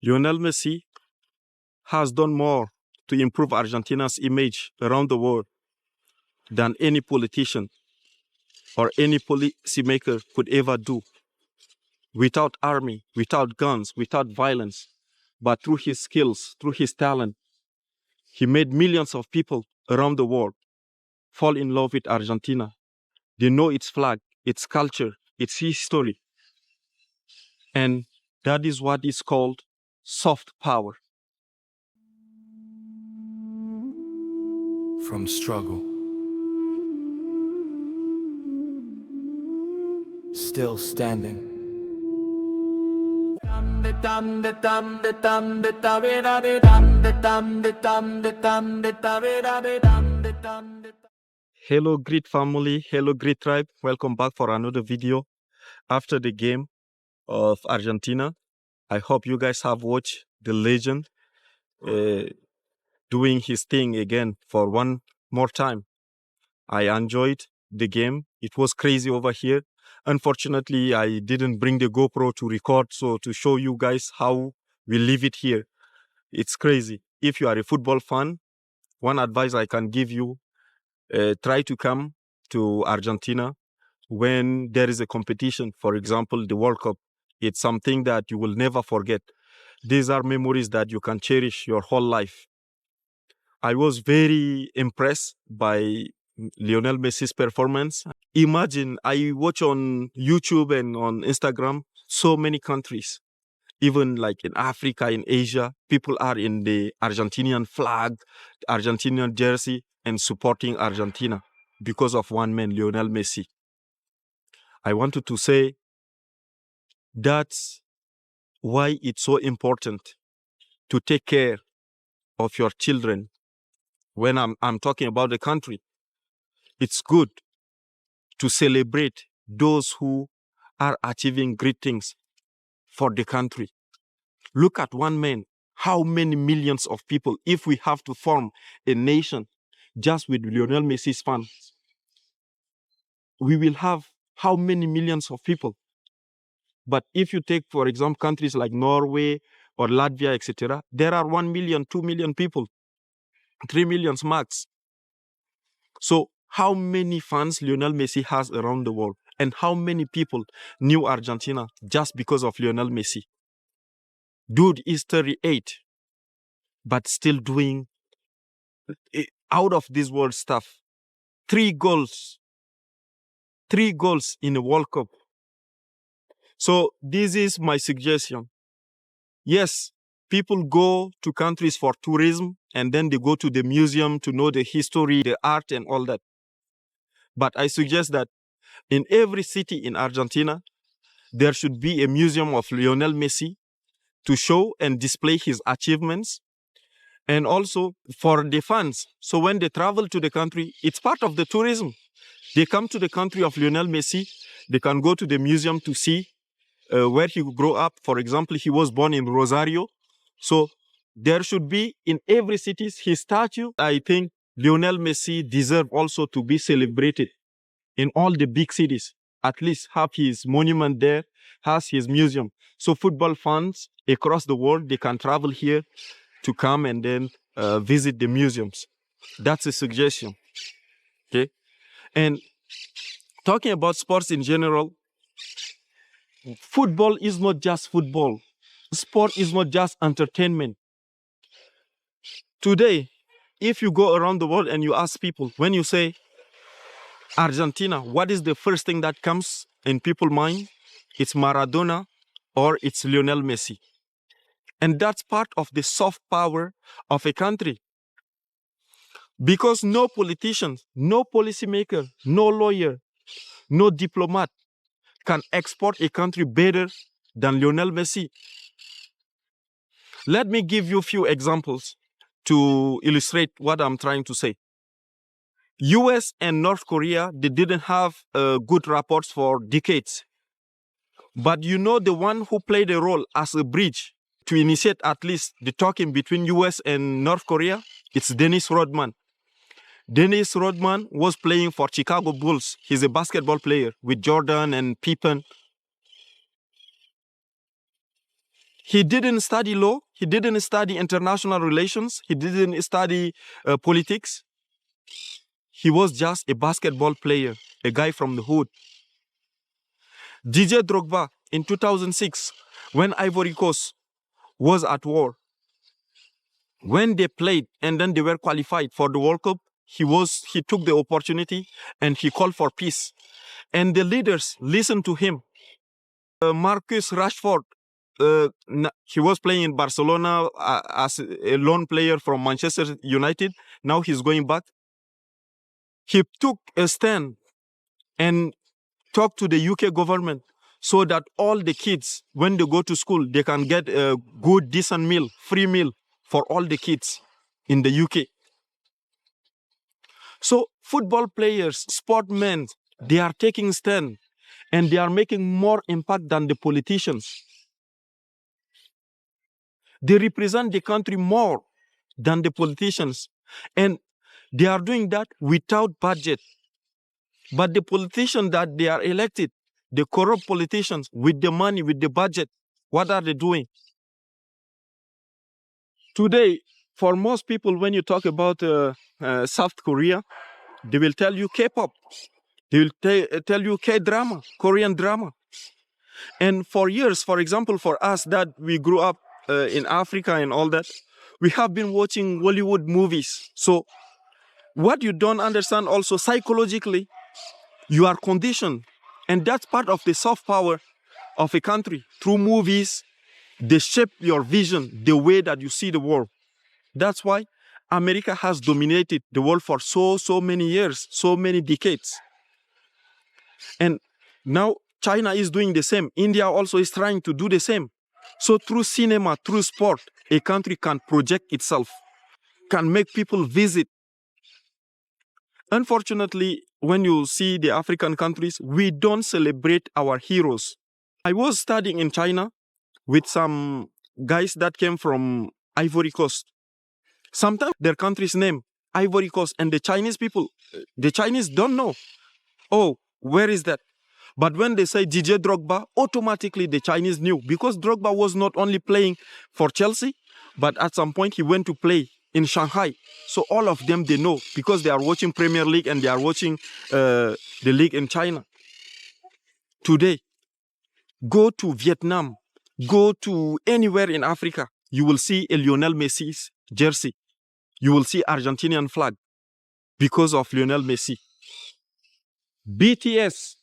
Lionel Messi has done more to improve Argentina's image around the world than any politician or any policymaker could ever do. Without army, without guns, without violence, but through his skills, through his talent, he made millions of people around the world fall in love with Argentina. They know its flag, its culture, its history. And that is what is called soft power. From struggle, still standing. Hello, great family. Hello, great tribe. Welcome back for another video after the game of Argentina. I hope you guys have watched the legend doing his thing again for one more time. I enjoyed the game. It was crazy over here. Unfortunately, I didn't bring the GoPro to record, so to show you guys how we live it here. It's crazy. If you are a football fan, one advice I can give you, try to come to Argentina when there is a competition. For example, the World Cup. It's something that you will never forget. These are memories that you can cherish your whole life. I was very impressed by Lionel Messi's performance. Imagine, I watch on YouTube and on Instagram, so many countries, even like in Africa, in Asia, people are in the Argentinian flag, Argentinian jersey, and supporting Argentina because of one man, Lionel Messi. I wanted to say that's why it's so important to take care of your children. When I'm talking about the country, it's good to celebrate those who are achieving great things for the country. Look at one man, how many millions of people, if we have to form a nation just with Lionel Messi's fans, we will have how many millions of people? But if you take, for example, countries like Norway or Latvia, etc., there are 1 million, 2 million people, 3 million max. So how many fans Lionel Messi has around the world? And how many people knew Argentina just because of Lionel Messi? Dude is 38, but still doing out of this world stuff. 3 goals in a World Cup. So this is my suggestion. Yes, people go to countries for tourism and then they go to the museum to know the history, the art and all that. But I suggest that in every city in Argentina, there should be a museum of Lionel Messi to show and display his achievements. And also for the fans. So when they travel to the country, it's part of the tourism. They come to the country of Lionel Messi. They can go to the museum to see where he grew up. For example, he was born in Rosario. So there should be in every city his statue. I think Lionel Messi deserves also to be celebrated in all the big cities. At least have his monument there, has his museum. So football fans across the world, they can travel here to come and then visit the museums. That's a suggestion. Okay. And talking about sports in general, football is not just football. Sport is not just entertainment. Today, if you go around the world and you ask people, when you say Argentina, what is the first thing that comes in people's mind? It's Maradona or it's Lionel Messi. And that's part of the soft power of a country. Because no politician, no policymaker, no lawyer, no diplomat can export a country better than Lionel Messi. Let me give you a few examples to illustrate what I'm trying to say. US and North Korea, they didn't have good rapports for decades. But you know the one who played a role as a bridge to initiate at least the talking between US and North Korea? It's Dennis Rodman. Dennis Rodman was playing for Chicago Bulls. He's a basketball player with Jordan and Pippen. He didn't study law. He didn't study international relations. He didn't study politics. He was just a basketball player, a guy from the hood. DJ Drogba in 2006, when Ivory Coast was at war, when they played and then they were qualified for the World Cup, he took the opportunity and he called for peace. And the leaders listened to him. Marcus Rashford, he was playing in Barcelona as a loan player from Manchester United. Now he's going back. He took a stand and talked to the UK government so that all the kids, when they go to school, they can get a good, decent meal, free meal for all the kids in the UK. So football players, sportmen, they are taking stand and they are making more impact than the politicians. They represent the country more than the politicians. And they are doing that without budget. But the politicians that they are elected, the corrupt politicians with the money, with the budget, what are they doing? Today, for most people, when you talk about South Korea, they will tell you K-pop. They will tell you K-drama, Korean drama. And for years, for example, for us that we grew up in Africa and all that, we have been watching Hollywood movies. So what you don't understand also psychologically, you are conditioned. And that's part of the soft power of a country. Through movies, they shape your vision, the way that you see the world. That's why America has dominated the world for so many years, so many decades. And now China is doing the same. India also is trying to do the same. So through cinema, through sport, a country can project itself, can make people visit. Unfortunately, when you see the African countries, we don't celebrate our heroes. I was studying in China with some guys that came from Ivory Coast. Sometimes their country's name, Ivory Coast, and the Chinese people, the Chinese don't know. Oh, where is that? But when they say DJ Drogba, automatically the Chinese knew, because Drogba was not only playing for Chelsea, but at some point he went to play in Shanghai. So all of them, they know, because they are watching Premier League and they are watching the league in China. Today, go to Vietnam, go to anywhere in Africa, you will see a Lionel Messi's jersey. You will see Argentinian flag because of Lionel Messi. BTS,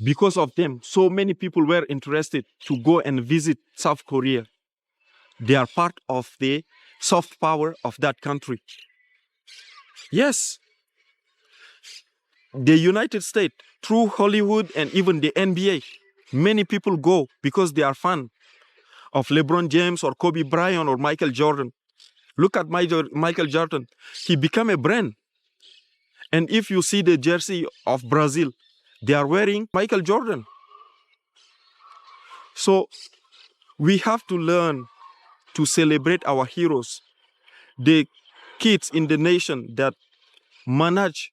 because of them, so many people were interested to go and visit South Korea. They are part of the soft power of that country. Yes, the United States, through Hollywood and even the NBA, many people go because they are fans of LeBron James or Kobe Bryant or Michael Jordan. Look at Michael Jordan. He became a brand. And if you see the jersey of Brazil, they are wearing Michael Jordan. So we have to learn to celebrate our heroes, the kids in the nation that manage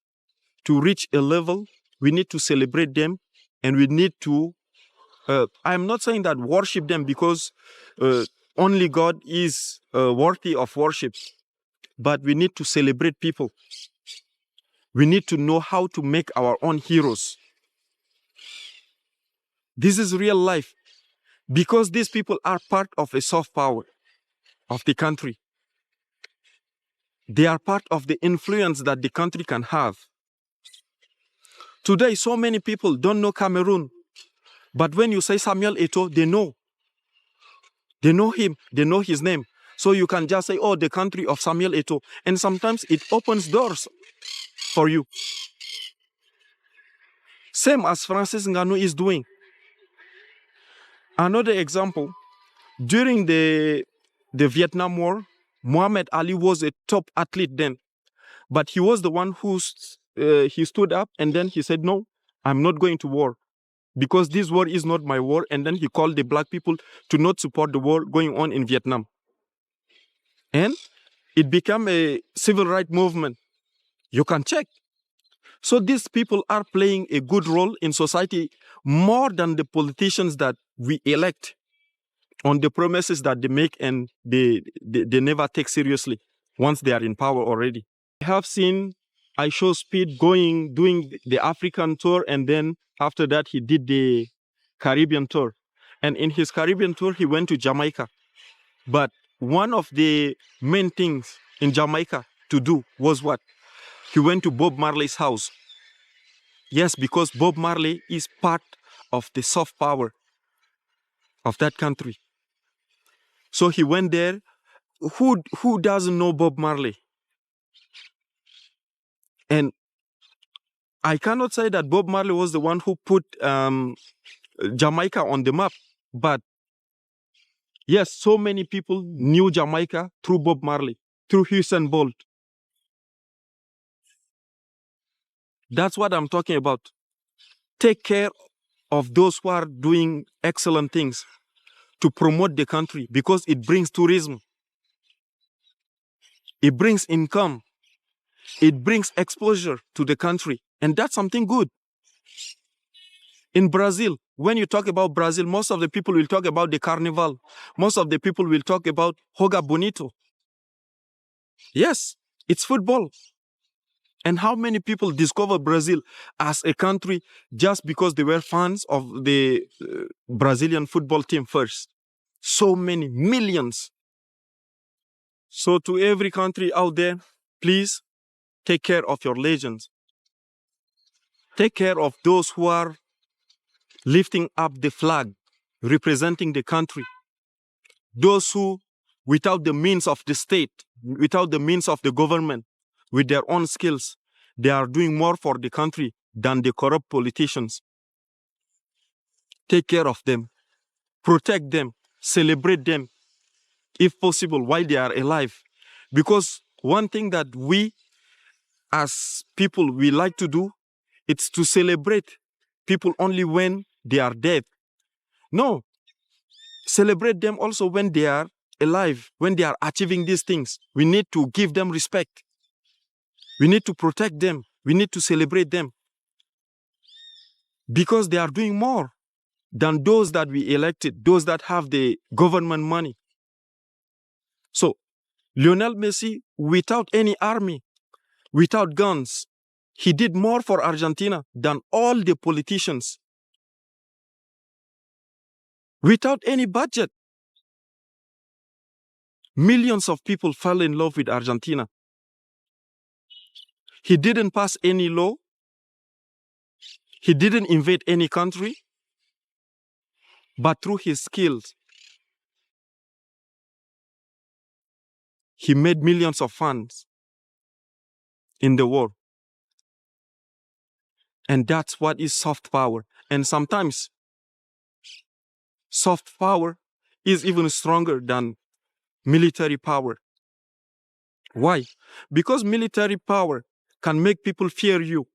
to reach a level. We need to celebrate them, and we need to, I'm not saying that worship them, because only God is worthy of worship, but we need to celebrate people. We need to know how to make our own heroes. This is real life, because these people are part of a soft power of the country. They are part of the influence that the country can have. Today, so many people don't know Cameroon, but when you say Samuel Eto'o, they know. They know him, they know his name. So you can just say, oh, the country of Samuel Eto'o, and sometimes it opens doors for you. Same as Francis Ngannou is doing. Another example, during the Vietnam War, Muhammad Ali was a top athlete then, but he was the one who he stood up and then he said, no, I'm not going to war, because this war is not my war. And then he called the black people to not support the war going on in Vietnam. And it became a civil rights movement. You can check. So these people are playing a good role in society more than the politicians that we elect on the promises that they make and they never take seriously once they are in power already. I have seen Show Speed doing the African tour, and then after that he did the Caribbean tour. And in his Caribbean tour, he went to Jamaica. But one of the main things in Jamaica to do was what? He went to Bob Marley's house. Yes, because Bob Marley is part of the soft power of that country. So he went there. Who doesn't know Bob Marley? And I cannot say that Bob Marley was the one who put Jamaica on the map, but yes, so many people knew Jamaica through Bob Marley, through Usain Bolt. That's what I'm talking about. Take care of those who are doing excellent things to promote the country, because it brings tourism. It brings income. It brings exposure to the country. And that's something good. In Brazil, when you talk about Brazil, most of the people will talk about the carnival. Most of the people will talk about Joga Bonito. Yes, it's football. And how many people discovered Brazil as a country just because they were fans of the Brazilian football team first? So many, millions. So to every country out there, please take care of your legends. Take care of those who are lifting up the flag, representing the country. Those who, without the means of the state, without the means of the government, with their own skills, they are doing more for the country than the corrupt politicians. Take care of them, protect them, celebrate them, if possible, while they are alive. Because one thing that we, as people, we like to do, it's to celebrate people only when they are dead. No, celebrate them also when they are alive, when they are achieving these things. We need to give them respect. We need to protect them. We need to celebrate them, because they are doing more than those that we elected, those that have the government money. So, Lionel Messi, without any army, without guns, he did more for Argentina than all the politicians. Without any budget, millions of people fell in love with Argentina. He didn't pass any law. He didn't invade any country. But through his skills, he made millions of fans in the world. And that's what is soft power. And sometimes soft power is even stronger than military power. Why? Because military power can make people fear you.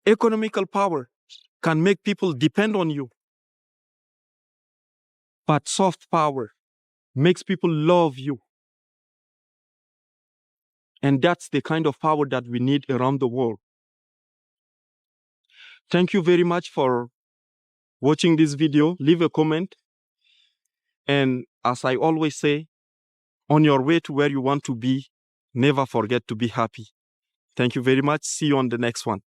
Economical power can make people depend on you. But soft power makes people love you. And that's the kind of power that we need around the world. Thank you very much for watching this video. Leave a comment. And as I always say, on your way to where you want to be, never forget to be happy. Thank you very much. See you on the next one.